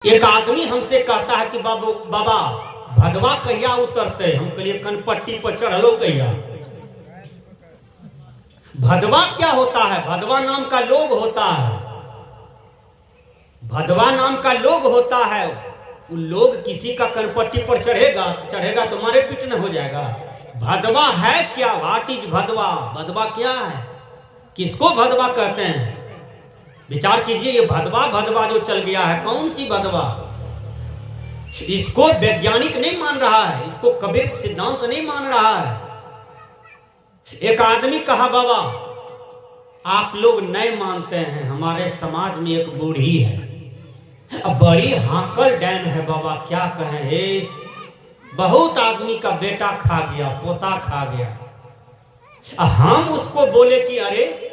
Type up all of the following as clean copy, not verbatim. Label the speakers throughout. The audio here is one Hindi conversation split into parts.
Speaker 1: एक आदमी हमसे कहता है कि बाबा भदवा कहिया उतरते। हम कहलिए कनपट्टी पर चढ़लो कहिया। भदवा क्या होता है? भदवा नाम का लोग होता है। भदवा नाम का लोग होता है। वो लोग किसी का कनपट्टी पर चढ़ेगा तो मारे पीटने हो जाएगा। भदवा है क्या? What is भदवा? भदवा क्या है? किसको भदवा कहते हैं? विचार कीजिए। ये भदवा जो चल गया है, कौन सी भदवा? इसको वैज्ञानिक नहीं मान रहा है, इसको कबीर सिद्धांत नहीं मान रहा है। एक आदमी कहा बाबा आप लोग नहीं मानते हैं, हमारे समाज में एक बूढ़ी है, अब बड़ी हाकल डैन है बाबा, क्या कहें। बहुत आदमी का बेटा खा गया, पोता खा गया। हम उसको बोले कि अरे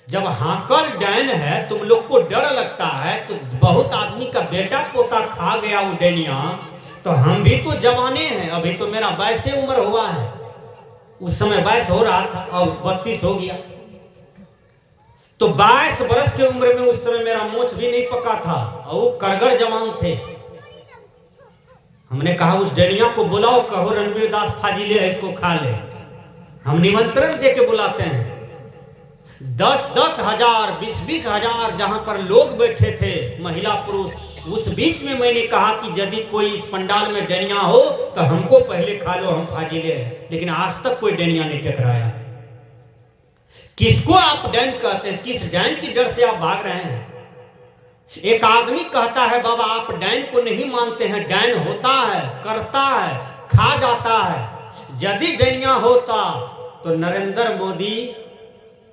Speaker 1: जब हाकल डैन है तुम लोग को डर लगता है, तो बहुत आदमी का बेटा पोता खा गया वो डैनिया, तो हम भी तो जवाने हैं, अभी तो मेरा 22 उम्र हुआ है, उस समय 22 हो रहा था, अब 32 हो गया। तो 22 वर्ष की उम्र में उस समय मेरा मोछ भी नहीं पका था और वो कड़गड़ जवान थे। हमने कहा उस डैनिया को बुलाओ, कहो रणवीर दास फाजिले है, इसको खा ले। हम निमंत्रण दे के बुलाते हैं। 10-10 हजार 20-20 हजार जहां पर लोग बैठे थे, महिला पुरुष, उस बीच में मैंने कहा कि यदि कोई इस पंडाल में डैनिया हो तो हमको पहले खा लो, हम फाजिले हैं। लेकिन आज तक कोई डैनिया नहीं टकराया। किसको आप डैन कहते हैं? किस डैन की डर से आप भाग रहे हैं? एक आदमी कहता है बाबा आप डैन को नहीं मानते हैं, डैन होता है, करता है, खा जाता है। यदि डैनिया होता तो नरेंद्र मोदी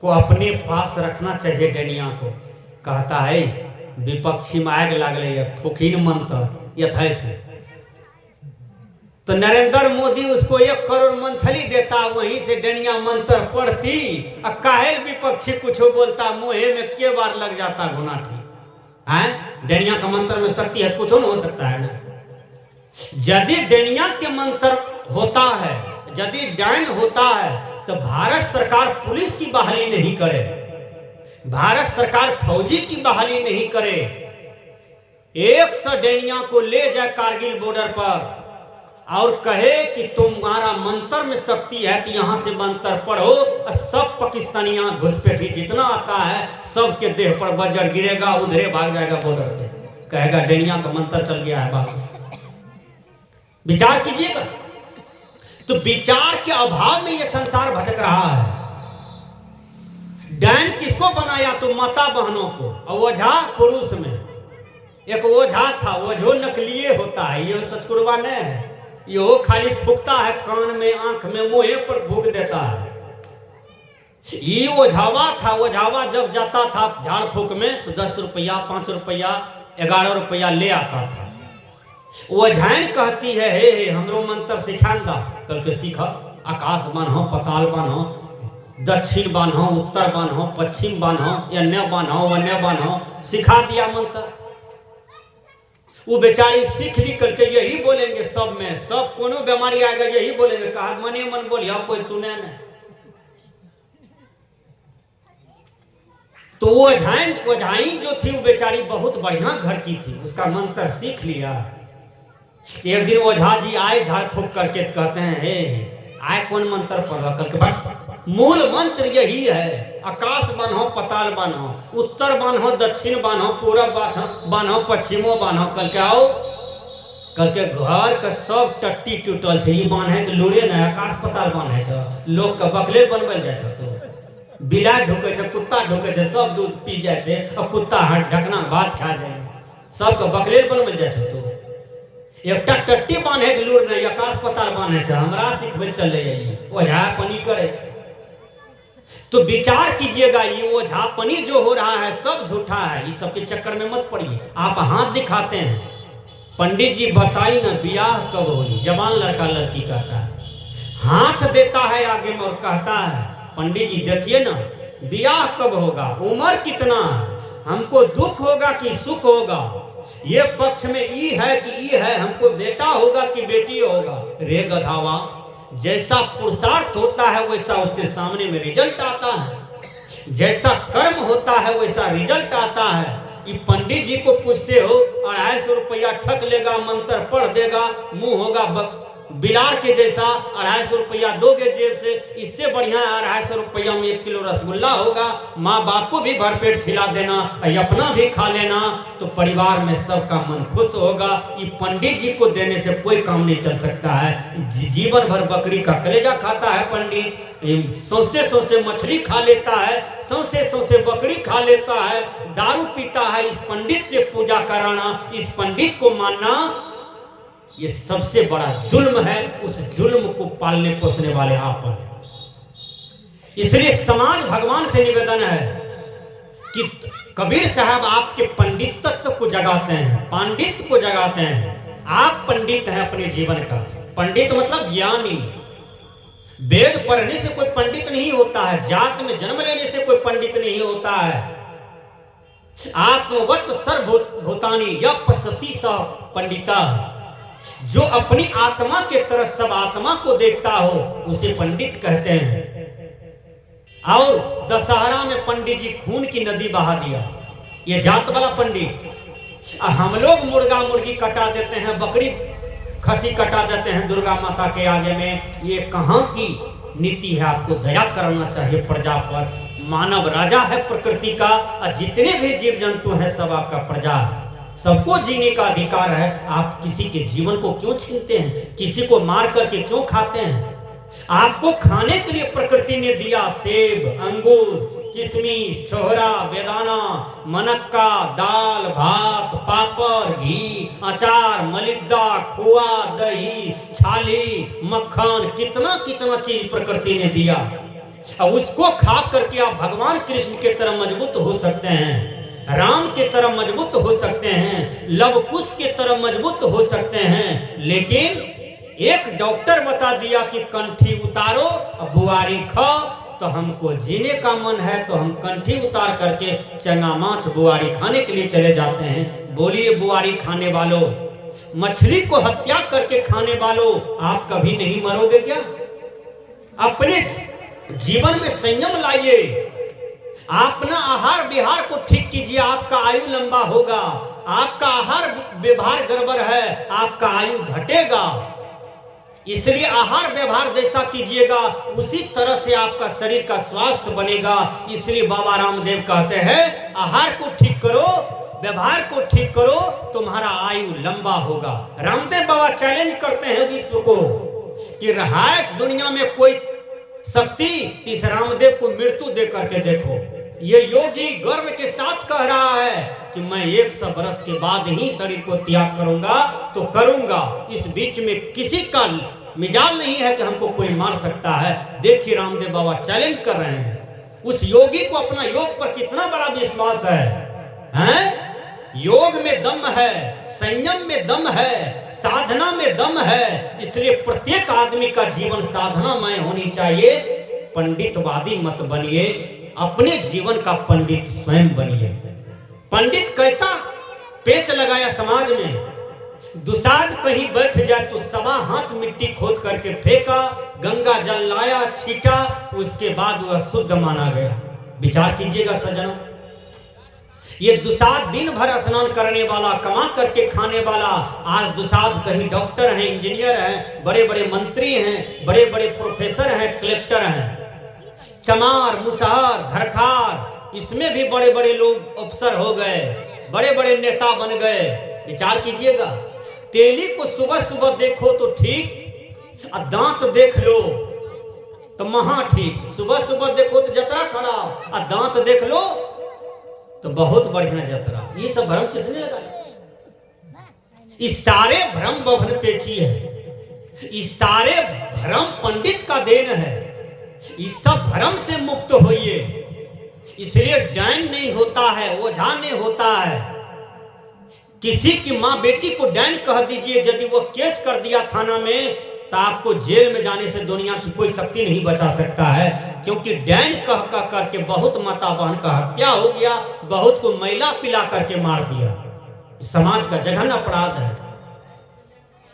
Speaker 1: को अपने पास रखना चाहिए डैनिया को। कहता है विपक्षी में आग लागले थोकिन मंत्र यथैसे, तो नरेंद्र मोदी उसको 1 करोड़ मंथली देता, वहीं से डैनिया मंत्र पढ़ती। काहे विपक्षी कुछ बोलता, मुहे में के बार लग जाता घुनाठी है। डैनिया का मंत्र में शक्ति है, कुछ नहीं हो सकता है ना। यदि डैनिया के मंत्र होता है, यदि डैन होता है, तो भारत सरकार पुलिस की बहाली नहीं करे, भारत सरकार फौजी की बहाली नहीं करे। 100 डैनिया को ले जाए कारगिल बॉर्डर पर और कहे कि तुम्हारा मंत्र में शक्ति है कि यहां से मंत्र पढ़ो, सब पाकिस्तानियां घुसपैठी जितना आता है सबके देह पर बजर गिरेगा, उधरे भाग जाएगा बॉर्डर से, कहेगा डैनिया का मंत्र चल गया है बाबू। विचार कीजिएगा। तो विचार के अभाव में यह संसार भटक रहा है। डैन किसको बनाया? तो माता बहनों को। और ओझा पुरुष में एक ओझा था, ओझो नकलिए होता है, ये सचकुरवा नहीं है, यो खाली फूकता है कान में, आंख में, मुंह पर फूक देता है। ये ओझावा था। ओझावा जब जाता था झाड़ फूक में तो 10 रुपया 5 रुपया 11 रुपया ले आता था। ओझाइन कहती है हे हमरो मंत्र सिखान दा। कल के सीखा, आकाश बान्हो, पताल बान्हो, दक्षिण बान्हो, उत्तर बान्हो, पश्चिम बान्हो, एन्ने बान्हो, वन्ने बान्हो, सिखा दिया मंत्र। वो बेचारी सीख ली करके यही बोलेंगे सब में, सब कोनो बीमारी आएगा यही बोलेंगे, कहा मने मन बोलिया, कोई सुने नहीं। तो ओझाइन जो थी वो बेचारी बहुत बढ़िया घर की थी, उसका मंत्र सीख लिया। एक दिन ओझा जी आए झाड़ फूक करके, कहते हैं हे आए कौन मंत्र पढ़ रहा? कल के बाद मूल मंत्र यही है, आकाश बान्हो, पताल बान्हो, उत्तर बान्हो, दक्षिण बान्हो, पूरब बान्हो, पश्चिमो बान्हो। कल के आओ, कल के घर के सब टट्टी टूटल है, ये बान्हे के लूरे नहीं, आकाश पताल बान्हे छ, लोग के बकले बनबल जाए छ, तो बिलाइ ढुके छ, कुत्ता ढुके छ, सब दूध पी जाए छे और कुत्ता ढकना भात खा जाए, सबके बकले बनबल जाए छ। तो एकटा टट्टी बांधे के लूर नहीं, आकाश पताल बांधे छ, हमरा सिखबे चले ओझापनी करे छ। तो विचार कीजिएगा, ये ओझापनी जो हो रहा है सब झूठा है, इस सब के चक्कर में मत पड़िए। आप हाथ दिखाते हैं, पंडित जी बताई ना ब्याह कब होगी? जवान लड़का लड़की कहता है, हाथ देता है आगे में और कहता है पंडित जी देखिए ना ब्याह कब होगा, उम्र कितना, हमको दुख होगा कि सुख होगा, ये पक्ष में ई है कि ई है, हमको बेटा होगा कि बेटी होगा। रे गधावा, जैसा पुरुषार्थ होता है वैसा उसके सामने में रिजल्ट आता है, जैसा कर्म होता है वैसा रिजल्ट आता है। ये पंडित जी को पूछते हो 250 रुपया ठक लेगा, मंत्र पढ़ देगा, मुंह होगा बिलार के जैसा, 250 रुपया दोगे जेब से, इससे बढ़िया 250 रुपया में 1 किलो रसगुल्ला होगा, माँ बाप को भी भरपेट खिला देना और अपना भी खा लेना, तो परिवार में सबका मन खुश होगा। ये पंडित जी को देने से कोई काम नहीं चल सकता है। जीवन भर बकरी का कलेजा खाता है पंडित, सौसे सौसे मछली खा लेता है, सौसे सौसे बकरी खा लेता है, दारू पीता है। इस पंडित से पूजा कराना, इस पंडित को मानना, ये सबसे बड़ा जुल्म है। उस जुल्म को पालने पोसने वाले आप हैं। इसलिए समाज भगवान से निवेदन है कि कबीर साहब आपके पंडितत्व को जगाते हैं, पांडित्य को जगाते हैं। आप पंडित हैं अपने जीवन का। पंडित मतलब ज्ञानी। वेद पढ़ने से कोई पंडित नहीं होता है, जात में जन्म लेने से कोई पंडित नहीं होता है। आत्मवत सर्वभूतानि यः पश्यति सः पंडितः, जो अपनी आत्मा के तरह सब आत्मा को देखता हो उसे पंडित कहते हैं। और दशहरा में पंडित जी खून की नदी बहा दिया, ये जात वाला पंडित। हम लोग मुर्गा मुर्गी कटा देते हैं, बकरी खसी कटा देते हैं दुर्गा माता के आगे में। ये कहाँ की नीति है? आपको दया करना चाहिए प्रजा पर। मानव राजा है प्रकृति का, और जितने भी जीव जंतु हैं सब आपका प्रजा है, सबको जीने का अधिकार है। आप किसी के जीवन को क्यों छीनते हैं? किसी को मार करके क्यों खाते हैं? आपको खाने के लिए प्रकृति ने दिया सेब, अंगूर, किशमिश, छोहरा, बेदाना, मनक्का, दाल, भात, पापड़, घी, अचार, मलिद्दा, खोआ, दही, छाली, मक्खन, कितना कितना चीज प्रकृति ने दिया। अब उसको खा करके आप भगवान कृष्ण के तरह मजबूत हो सकते हैं, राम के तरह मजबूत हो सकते हैं, लव कुश के तरह मजबूत हो सकते हैं। लेकिन एक डॉक्टर बता दिया कि कंठी उतारो और बुआरी खाओ, तो हमको जीने का मन है तो हम कंठी उतार करके चंगा माछ बुआरी खाने के लिए चले जाते हैं। बोलिए बुआरी खाने वालों, मछली को हत्या करके खाने वालों, आप कभी नहीं मरोगे क्या? अपने जीवन में संयम लाइए, अपना आहार विहार को ठीक कीजिए, आपका आयु लंबा होगा। आपका आहार व्यवहार गड़बड़ है, आपका आयु घटेगा। इसलिए आहार व्यवहार जैसा कीजिएगा उसी तरह से आपका शरीर का स्वास्थ्य बनेगा। इसलिए बाबा रामदेव कहते हैं आहार को ठीक करो, व्यवहार को ठीक करो, तुम्हारा आयु लंबा होगा। रामदेव बाबा चैलेंज करते हैं विश्व को कि रहायत दुनिया में कोई शक्ति, इस रामदेव को मृत्यु दे करके देखो। ये योगी गर्व के साथ कह रहा है कि मैं 100 बरस के बाद ही शरीर को त्याग करूंगा तो करूंगा। इस बीच में किसी का मिजाल नहीं है कि हमको कोई मार सकता है। देखिए रामदेव बाबा चैलेंज कर रहे हैं। उस योगी को अपना योग पर कितना बड़ा विश्वास है, हैं? योग में दम है, संयम में दम है, साधना में दम है। इसलिए प्रत्येक आदमी का जीवन साधनामय होनी चाहिए। पंडितवादी मत बनिए, अपने जीवन का पंडित स्वयं बनिए। पंडित कैसा पेच लगाया समाज में, दुसाध कहीं बैठ जाए तो 1.25 हाथ मिट्टी खोद करके फेंका, गंगा जल लाया, छीटा, उसके बाद वह शुद्ध माना गया। विचार कीजिएगा सज्जनों, ये दुसाध दिन भर स्नान करने वाला, कमा करके खाने वाला, आज दुसाध कहीं डॉक्टर हैं, इंजीनियर हैं, बड़े बड़े मंत्री हैं, बड़े बड़े प्रोफेसर हैं, कलेक्टर हैं। चमार, मुसहर, धरखार, इसमें भी बड़े बड़े लोग अफसर हो गए, बड़े बड़े नेता बन गए। विचार कीजिएगा, तेली को सुबह सुबह देखो तो ठीक, और दांत देख लो तो महा ठीक। सुबह सुबह देखो तो जतरा खराब, और दांत देख लो तो बहुत बढ़िया जतरा। ये सब भ्रम किसने लगाया? इस सारे भ्रम बभन पेची है, इस सारे भ्रम पंडित का देन है। इस सब भ्रम से मुक्त होइए। इसलिए डैन नहीं होता है, ओझा नहीं होता है। किसी की माँ बेटी को डैन कह दीजिए, यदि वो केस कर दिया थाना में तो आपको जेल में जाने से दुनिया की कोई शक्ति नहीं बचा सकता है। क्योंकि डैन कह कह करके बहुत माता बहन का हत्या हो गया, बहुत को मैला पिला करके मार दिया। समाज का जघन्य अपराध है।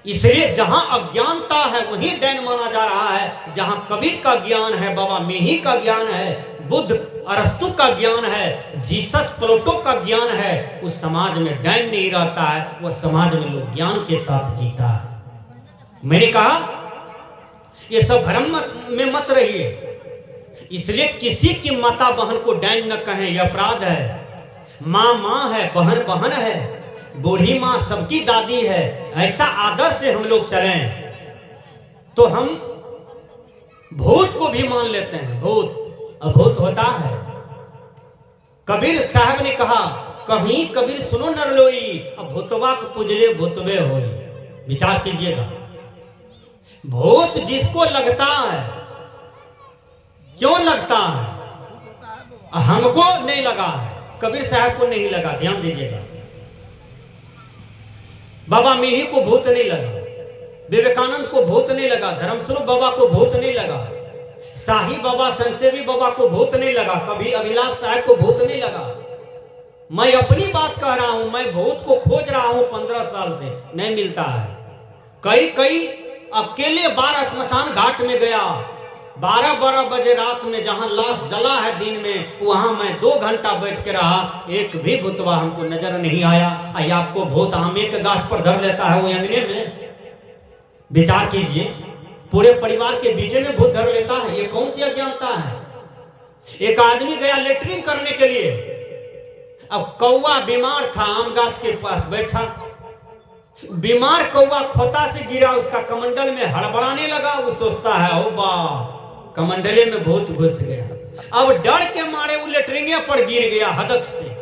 Speaker 1: इसलिए जहां अज्ञानता है वहीं डैन माना जा रहा है। जहां कबीर का ज्ञान है, बाबा मेही का ज्ञान है, बुद्ध अरस्तु का ज्ञान है, जीसस प्लेटो का ज्ञान है, उस समाज में डैन नहीं रहता है, वह समाज में लोग ज्ञान के साथ जीता है। मैंने कहा ये सब भ्रम में मत रहिए, इसलिए किसी की माता बहन को डैन न कहें, यह अपराध है। माँ माँ है, बहन बहन है, बूढ़ी माँ सबकी दादी है, ऐसा आदर से हम लोग चलें तो हम भूत को भी मान लेते हैं। भूत अभूत होता है। कबीर साहब ने कहा, कहीं कबीर सुनो नरलोई, अब भूतवा को पुजले भूतवे हो। विचार कीजिएगा, भूत जिसको लगता है, क्यों लगता है? हमको नहीं लगा, कबीर साहब को नहीं लगा, ध्यान दीजिएगा। बाबा मीही को भूत नहीं लगा, विवेकानंद को भूत नहीं लगा, धर्मस्वरूप बाबा को भूत नहीं लगा, शाही बाबा संसेवी बाबा को भूत नहीं लगा, कभी अभिलाष साहब को भूत नहीं लगा। मैं अपनी बात कह रहा हूं, मैं भूत को खोज रहा हूं 15 साल से, नहीं मिलता है। कई अकेले 12 स्मशान घाट में गया, 12 बजे रात में, जहां लाश जला है दिन में, वहां मैं 2 घंटा बैठ के रहा, एक भी भूतवा हमको नजर नहीं आया। या आपको भूत आमे के गाछ पर धर लेता है वो अंगने में? विचार कीजिए, पूरे परिवार के बीच में भूत धर लेता है, ये कौन सी अज्ञानता है? एक आदमी गया लेटरिन करने के लिए, अब कौवा बीमार था, आम गाछ के पास बैठा, बीमार कौवा खोता से गिरा, उसका कमंडल में हड़बड़ाने लगा। वो सोचता है, ओ बा, कमंडले में भूत घुस गया। अब डर के मारे वो लेटरिंगे पर गिर गया हदक से।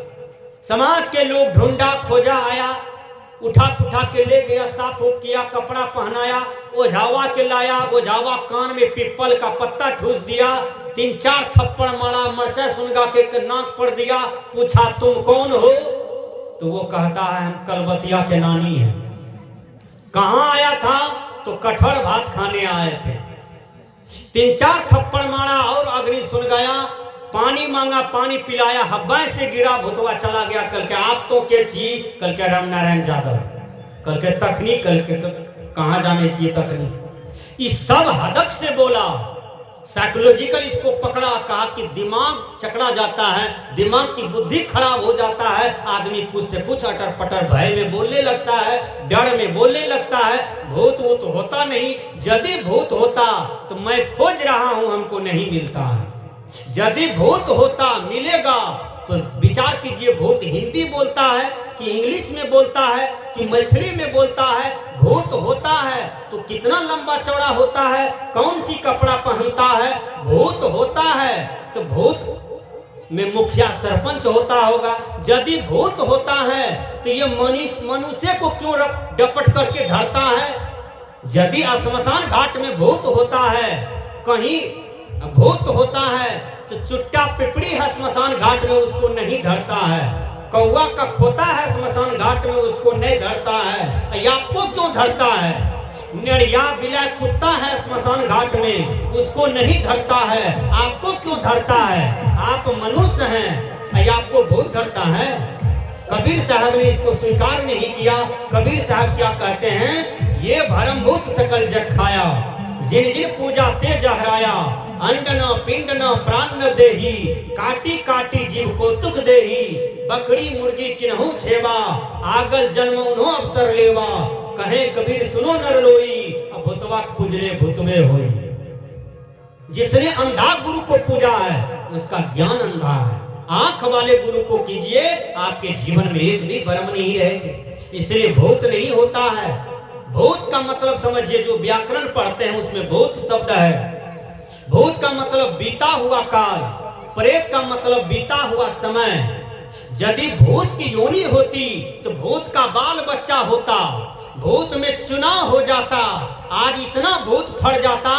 Speaker 1: समाज के लोग ढूंढा खोजा, आया, उठा पुठा के ले गया, साफ उफ किया, कपड़ा पहनाया, ओझावा के लाया, ओझावा कान में पिप्पल का पत्ता ठूस दिया, 3-4 थप्पड़ मारा, मरचा सुनगा के नाक पर दिया, पूछा तुम कौन हो? तो वो कहता है हम कलबतिया के नानी हैं। कहाँ आया था? तो कठोर भात खाने आए थे। 3-4 थप्पड़ मारा और अग्नि सुन गया, पानी मांगा, पानी पिलाया, हब्बा से गिरा, भूतवा चला गया। कल के आप तो के छी? कल के राम नारायण यादव, कल के तखनी, कल के कहाँ जाने चाहिए तखनी। इस सब हदक से बोला, साइकोलॉजिकल इसको पकड़ा, कहा कि दिमाग चकरा जाता है, दिमाग की बुद्धि खराब हो जाता है, आदमी कुछ से कुछ अटर पटर भय में बोलने लगता है, डर में बोलने लगता है। भूत वूत होता नहीं, यदि भूत होता तो मैं खोज रहा हूं, हमको नहीं मिलता है। यदि भूत होता मिलेगा तो विचार कीजिए, भूत हिंदी बोलता है कि इंग्लिश में बोलता है कि मैथिली में बोलता है? भूत होता है तो कितना लंबा चौड़ा होता है, कौन सी कपड़ा पहनता है? भूत होता है तो भूत में मुखिया सरपंच होता होगा। यदि भूत होता है तो ये मनुष्य को क्यों डपट करके धरता है? यदि श्मशान घाट में भूत होता है, कहीं भूत होता है तो चुट्टा पिपड़ी है श्मशान घाट में, उसको नहीं धरता है। कौवा का खोता है श्मशान घाट में, उसको नहीं धरता है। या आपको क्यों धरता है? निड़िया बिलाय कुत्ता है श्मशान घाट में, उसको नहीं धरता है, आपको क्यों धरता है? आप मनुष्य हैं, या आपको भूत धरता है? कबीर साहब ने इसको स्वीकार नहीं किया। कबीर साहब क्या कहते हैं? ये भरम भूत सकल जग खाया, जिन जिन पूजा ते जहराया, अंड न पिंड न प्राण न देही, काटी काटी जीव को तुक देही, बकरी मुर्गी किन्हू छेवा, आगल जन्म उन्हों अवसर लेवा, कहे कबीर सुनो नर लोई, अब भूतवा पूजले भूतवे होई। जिसने अंधा गुरु को पूजा है उसका ज्ञान अंधा है। आंख वाले गुरु को कीजिए, आपके जीवन में एक भी भ्रम नहीं रहेंगे। इसलिए भूत नहीं होता है। भूत का मतलब समझिए, जो व्याकरण पढ़ते हैं उसमें भूत शब्द है। भूत का मतलब बीता हुआ काल, प्रेत का मतलब बीता हुआ समय। यदि भूत की योनि होती तो भूत का बाल बच्चा होता, भूत में चुनाव हो जाता। आज इतना भूत फर जाता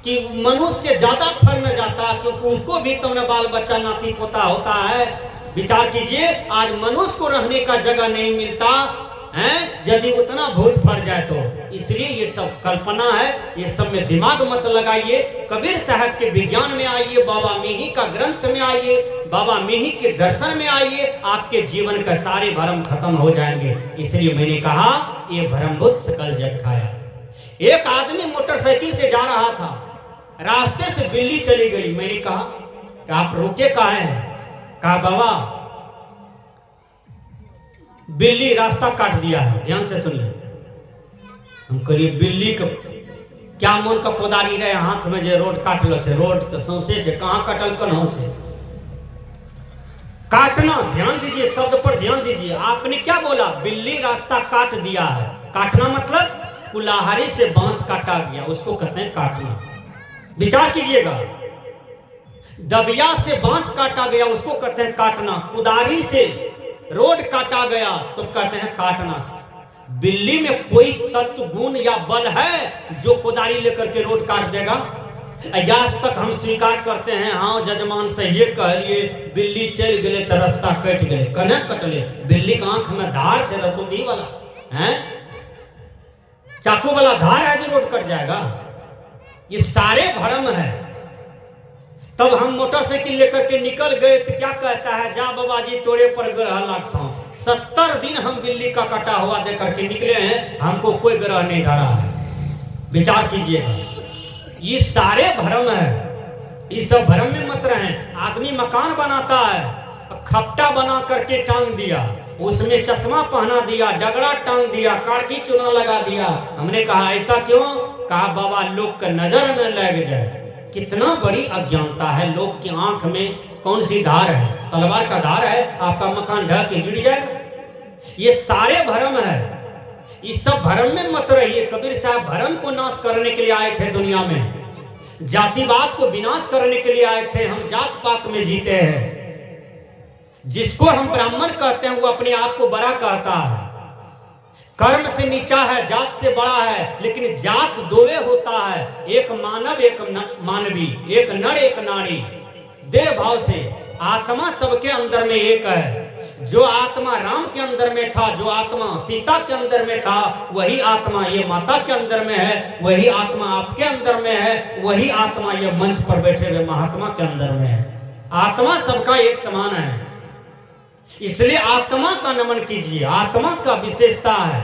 Speaker 1: कि मनुष्य ज्यादा फर न जाता, क्योंकि उसको भी तो न बाल बच्चा नाती पोता होता है। विचार कीजिए, आज मनुष्य को रहने का जगह नहीं मिलता है यदि उतना भूत फर जाए तो। इसलिए ये सब कल्पना है, ये सब में दिमाग मत लगाइए। कबीर साहब के विज्ञान में आइए, बाबा मीही का ग्रंथ में आइए, बाबा मीही के दर्शन में आइए, आपके जीवन का सारे भ्रम खत्म हो जाएंगे। इसलिए मैंने कहा ये भ्रमभूत सकल जग खाया। एक आदमी मोटरसाइकिल से जा रहा था, रास्ते से बिल्ली चली गई। मैंने कहा कि आप रुके काहे हैं? कहा बाबा बिल्ली रास्ता काट दिया है, ध्यान से सुनिए। हम कहिए बिल्ली का क्या मन का पोदारी रहे हाथ में जे रोड काटल छे, रोड तो सौंसे छे, कहाँ कटल कन्हौ छे। काटना, ध्यान दीजिए, शब्द पर ध्यान दीजिए। आपने क्या बोला? बिल्ली रास्ता काट दिया है। काटना मतलब कुल्हाड़ी से बांस काटा गया, उसको कहते हैं काटना। विचार कीजिएगा, दबिया से बांस काटा गया उसको कहते हैं काटना, कुदारी से रोड काटा गया तो कहते हैं काटना। बिल्ली में कोई तत्व गुण या बल है जो कुदारी लेकर के रोड काट देगा? आज तक हम स्वीकार करते हैं, हाँ जजमान सही कहलिए, बिल्ली चल गए तो रास्ता कट गए। कने कटले? बिल्ली का आंख में धार से रतुंधी वाला है, चाकू वाला धार है जो रोड कट जाएगा। ये सारे भ्रम है। तब हम मोटरसाइकिल लेकर के निकल गए तो क्या कहता है, जा बाबा जी तोड़े पर ग्रह लगता हूं। 70 दिन हम बिल्ली का कटा हुआ दे करके निकले हैं, हमको कोई ग्रह नहीं धरा है। विचार कीजिएगा, ये सारे भ्रम है। इस सब भ्रम में मत रहें। आदमी मकान बनाता है, खपटा बना करके टांग दिया, उसमें चश्मा पहना दिया, डगड़ा टांग दिया, काटी चुना लगा दिया। हमने कहा ऐसा क्यों? कहा बाबा लोग का नजर न लग जाए। कितना बड़ी अज्ञानता है। लोग की आंख में कौन सी धार है? तलवार का धार है, आपका मकान ढह के गिर जाएगा। ये सारे भ्रम है। इस सब भ्रम में मत रहिए। कबीर साहब भ्रम को नाश करने के लिए आए थे दुनिया में, जातिवाद को विनाश करने के लिए आए थे। हम जात पात में जीते हैं। जिसको हम ब्राह्मण कहते हैं वो अपने आप को बड़ा कहता है। कर्म से नीचा है, जात से बड़ा है, लेकिन जात दोवे होता है, एक मानव एक मानवी, एक नर एक नारी। देह भाव से आत्मा सबके अंदर में एक है। जो आत्मा राम के अंदर में था, जो आत्मा सीता के अंदर में था, वही आत्मा ये माता के अंदर में है, वही आत्मा आपके अंदर में है, वही आत्मा ये मंच पर बैठे हुए महात्मा के अंदर में है। आत्मा सबका एक समान है। इसलिए आत्मा का नमन कीजिए। आत्मा का विशेषता है।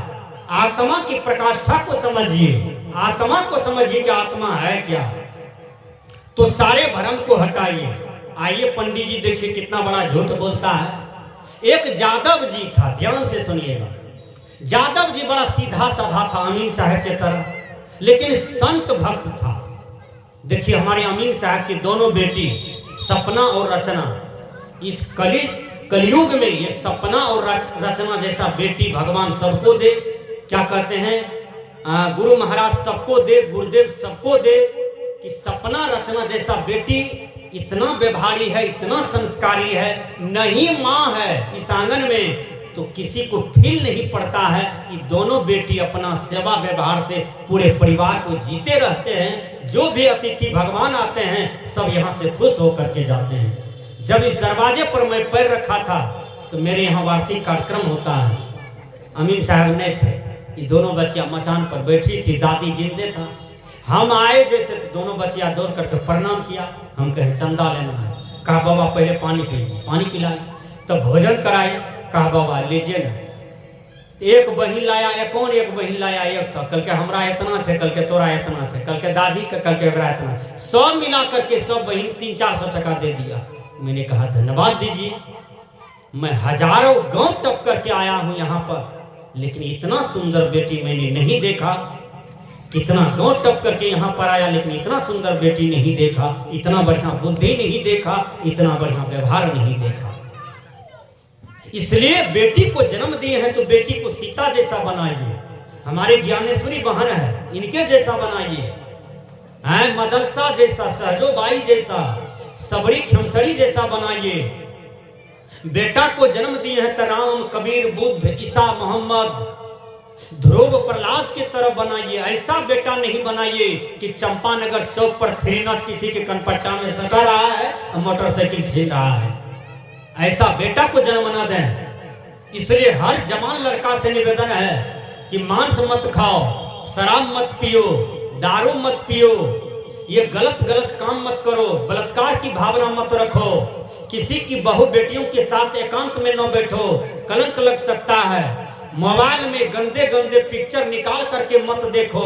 Speaker 1: आत्मा की प्रकाष्ठा को समझिए। आत्मा को समझिए कि आत्मा है क्या। तो सारे भ्रम को हटाइए। आइए पंडित जी देखिए कितना बड़ा झूठ बोलता है। एक यादव जी था, ध्यान से सुनिएगा। यादव जी बड़ा सीधा साधा था, अमीन साहब के तरह, लेकिन संत भक्त था। देखिए हमारे अमीन साहब की दोनों बेटी सपना और रचना, इस कलयुग में ये सपना और रचना जैसा बेटी भगवान सबको दे। क्या कहते हैं, गुरु महाराज सबको दे, गुरुदेव सबको दे, कि सपना रचना जैसा बेटी इतना व्यवहारी है, इतना संस्कारी है। नहीं माँ है इस आंगन में तो किसी को फील नहीं पड़ता है। ये दोनों बेटी अपना सेवा व्यवहार से पूरे परिवार को जीते रहते हैं। जो भी अतिथि भगवान आते हैं सब यहाँ से खुश होकर के जाते हैं। जब इस दरवाजे पर मैं पैर रखा था तो मेरे यहाँ वार्षिक कार्यक्रम होता है। अमीन साहब ने थे, ये दोनों बच्चियाँ मचान पर बैठी थी, दादी जिंदे था। हम आए जैसे तो दोनों बच्चियाँ दौड़ करके प्रणाम किया। हम कहे चंदा लेना है। कहा बाबा पहले पानी पीजिए, पानी पिलाए, तब भोजन कराए। कहा बाबा लीजिए ना। एक बहिन लाया, एक और एक बहिन लाया 100। कल के हमरा इतना है, कल के तोरा इतना है, कल के दादी का, कल के एकरा इतना। सब मिला करके सब बहिन 300-400 टका दे दिया। मैंने कहा धन्यवाद दीजिए, मैं हजारों गांव टप करके आया हूं यहाँ पर, लेकिन इतना सुंदर बेटी मैंने नहीं देखा। कितना गांव टप करके यहाँ पर आया, लेकिन इतना सुंदर बेटी नहीं देखा, इतना बढ़िया बुद्धि नहीं देखा, इतना बढ़िया व्यवहार नहीं देखा। इसलिए बेटी को जन्म दिए हैं तो बेटी को सीता जैसा बनाइए। हमारे ज्ञानेश्वरी बहन है, इनके जैसा बनाइए। मदरसा जैसा, सहजोबाई जैसा, सबरी खमसड़ी जैसा बनाइए। बेटा को जन्म दिए हैं तो राम, कबीर, बुद्ध, ईसा, मोहम्मद, ध्रुव, प्रहलाद की तरह बनाइए। ऐसा बेटा नहीं बनाइए कि चंपानगर चौक पर 3 नट किसी के कनपट्टा में सटा रहा है और मोटरसाइकिल छीन रहा है। ऐसा बेटा को जन्म न दें। इसलिए हर जवान लड़का से निवेदन है कि मांस मत खाओ, शराब मत पियो, दारू मत पियो, ये गलत काम मत करो, बलात्कार की भावना मत रखो, किसी की बहू बेटियों के साथ एकांत में न बैठो, कलंक लग सकता है। मोबाइल में गंदे पिक्चर निकाल करके मत देखो।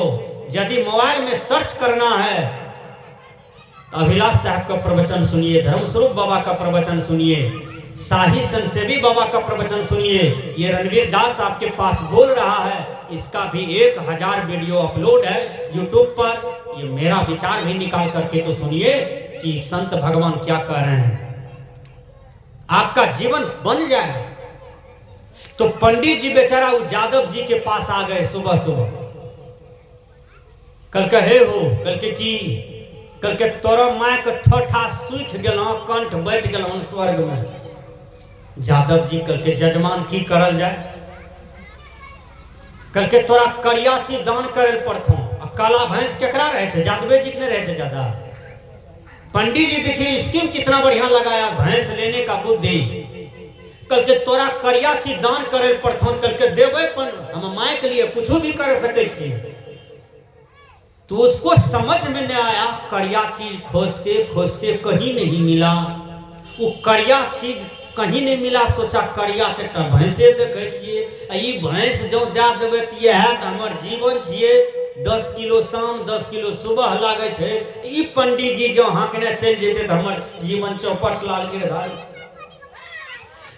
Speaker 1: यदि मोबाइल में सर्च करना है अभिलाष साहब का प्रवचन सुनिए, धर्मस्वरूप बाबा का प्रवचन सुनिए, शाही संसेवी बाबा का प्रवचन सुनिए। ये रणवीर दास आपके पास बोल रहा है, इसका भी 1000 वीडियो अपलोड है यूट्यूब पर। ये मेरा विचार भी निकाल करके तो सुनिए कि संत भगवान क्या कह रहे हैं, आपका जीवन बन जाए। तो पंडित जी बेचारा यादव जी के पास आ गए सुबह सुबह। कल कहे हो, कल के की, कल के तोरा माय के ठोठा सूख गेलो, कंठ बैठ गेलो स्वर्ग में। यादव जी कल के जजमान की करल जाए, कल के तोरा करिया चीज दान करे पड़थो। काला भैंस केकरा रहे छे, यादवे जी के नहीं रहे छे ज्यादा। पंडित जी देखिए स्कीम कितना बढ़िया लगाया, भैंस लेने का बुद्धि। कल के तोरा करिया चीज दान करे पड़थो, कल के देवे पर हम माय के लिए कुछ भी कर सके छी। तो उसको समझ में नहीं आया, करिया चीज खोजते खोजते कहीं नहीं मिला। वो करिया चीज कहीं नहीं मिला, सोचा करिया के भैंसे देखे छिए, ई भैंस जो दे देवे तो यह है हमर जीवन छिए। 10 किलो शाम 10 किलो सुबह लागे छे। ई पंडित जी जो हाँकने चल जेते तो हमर जीवन चौपट लाल गिरधारी।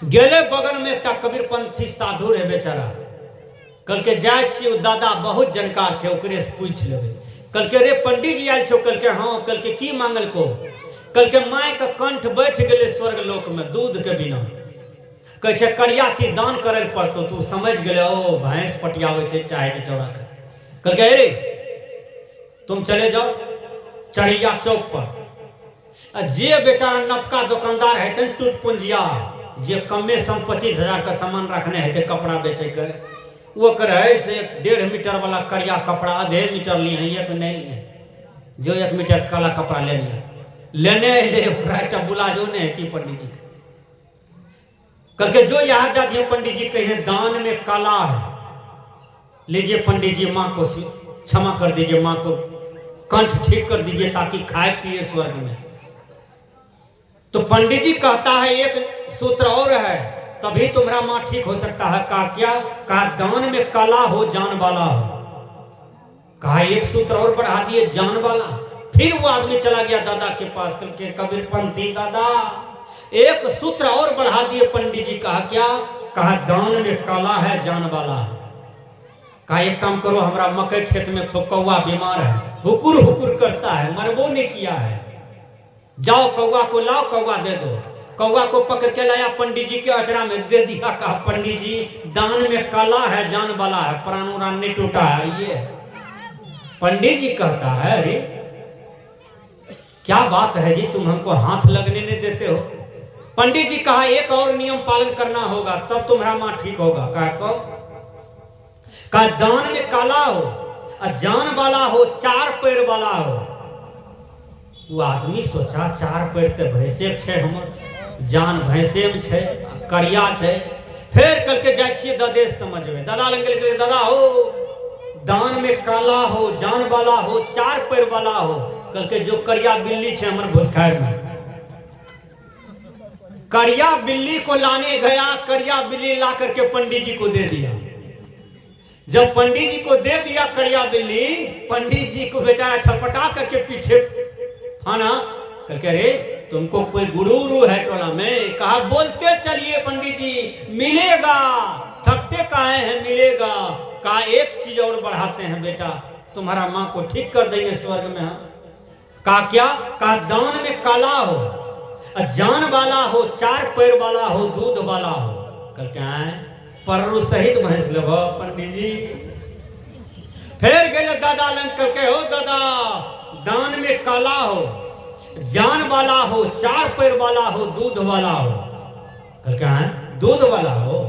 Speaker 1: गेले बगल में एक कबीरपंथी साधु रहे बेचारा। कल के जाए छिए, दादा बहुत जानकार छे, ओकरे से पूछ लेबे। कल के रे पंडित जी आयल छो, कल के हाँ, कल के की मांगल को। कल के माय का कंठ बैठ गए स्वर्ग लोक में दूध के बिना। कहे करिया की दान करे पड़तो, तू समझ गए ओ भैंस पटियावे छे चाहे छे चौड़ा के। कल के रे तुम चले जाओ चढ़िया चौक पर। जे बेचारा नपका दुकानदार है तन टूट पुंजिया, जे कमे सम 25,000 का सामान रखने है कपड़ा बेचे के, वो करे से 1.5 मीटर वाला करिया कपड़ा आधे मीटर लिए हैं, एक नहीं लिए। जो 1 मीटर काला कपड़ा ले लिया, लेने बुला जो नहीं थी पंडित जी करके। जो यहाँ जाती पंडित जी कहे दान में काला है, लीजिए पंडित जी, माँ को क्षमा कर दीजिए, माँ को कंठ ठीक कर दीजिए ताकि खाए पिए स्वर्ग में। तो पंडित जी कहता है एक सूत्र और है, तभी तुम्हारा माँ ठीक हो सकता है। कहा क्या? कहा दान में काला हो जान वाला हो। कहा एक सूत्र और बढ़ा दिए, जान वाला। फिर वो आदमी चला गया दादा के पास, करके कबीरपंथी दादा एक सूत्र और बढ़ा दिए पंडित जी। कहा क्या? कहा दान में काला है जान वाला है। कहा एक काम करो, हमारा मकई खेत में कौवा बीमार है, हुकुर हुकुर करता है, मरबो ने किया है, जाओ कौवा को लाओ, कौवा दे दो। कौवा को पकड़ के लाया, पंडित जी के अचरा में दे दिया। कहा पंडित जी दान में काला है जान वाला है, प्राण उड़ान नहीं टूटा है। ये पंडित जी कहता है अरे क्या बात है जी, तुम हमको हाथ लगने नहीं देते हो। पंडित जी कहा एक और नियम पालन करना होगा तब तुम्हारा माँ ठीक होगा। कहा दान में काला हो और जान वाला हो, 4 पैर वाला हो। वो आदमी सोचा 4 पैर ते भैंसे छे, हमर जान भैंसे में छे, करिया छे। फिर कल के जाए छिए ददेश समझवे, दादा लंग के दादा हो दान में काला हो जान वाला हो 4 पैर वाला हो। कल के जो करिया बिल्ली छे हमर भूसखार में, करिया बिल्ली को लाने गया, करिया बिल्ली ला करके पंडित जी को दे दिया। जब पंडित जी को दे दिया करिया बिल्ली, पंडित जी को बेचारा छटपटा करके पीछे फाना करके, रे तुमको कोई गुरु है टोला में? कहा बोलते चलिए पंडित जी, मिलेगा, थकते काहे हैं, मिलेगा। कहा एक चीज और बढ़ाते हैं बेटा, तुम्हारा माँ को ठीक कर देंगे स्वर्ग में हम। कहा क्या? कहा दान में काला हो, जान वाला हो, 4 पैर वाला हो, दूध वाला हो। कल क्या है? पररु सहित भैंस लेबो पंडित जी। फिर गए दादा लंग करके, हो दादा दान में काला हो जान वाला हो, 4 पैर वाला हो, दूध वाला हो। कल क्या है? दूध वाला हो।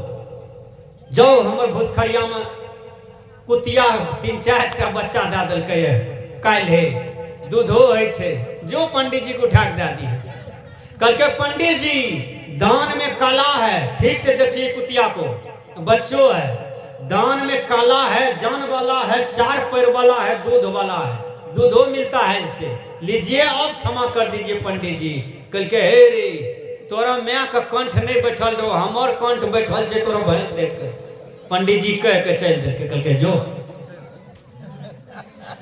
Speaker 1: जाओ हमर भूसखरिया में कुतिया 3-4 टा बच्चा दे दिलकै, काल्हि दूधो है छे, जो पंडित जी को उठा के दे दी। कल के पंडित जी दान में काला है, ठीक से देखिए कुतिया को, बच्चों है, दान में काला है जान वाला है, 4 पैर वाला है, दूध वाला है, दूधो मिलता है इससे, लीजिए अब क्षमा कर दीजिए पंडित जी। कल के हे रे तोरा मैं का कंठ नहीं बैठल रहो, हमर कंठ बैठल छे तोरा भैंस देख के। पंडित जी कह के चल दे। कल के जो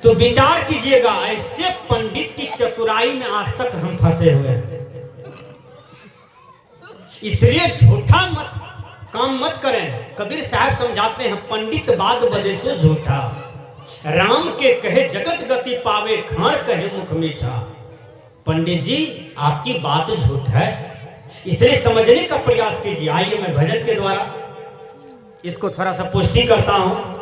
Speaker 1: तो विचार कीजिएगा, ऐसे पंडित की चतुराई में आज तक हम फंसे हुए हैं। इसलिए झूठा मत काम मत करें। कबीर साहब समझाते हैं, पंडित बात बदे सो झूठा, राम के कहे जगत गति पावे, खाण कहे मुख मीठा। पंडित जी आपकी बात झूठ है, इसलिए समझने का प्रयास कीजिए। आइए मैं भजन के द्वारा इसको थोड़ा सा पुष्टि करता हूं।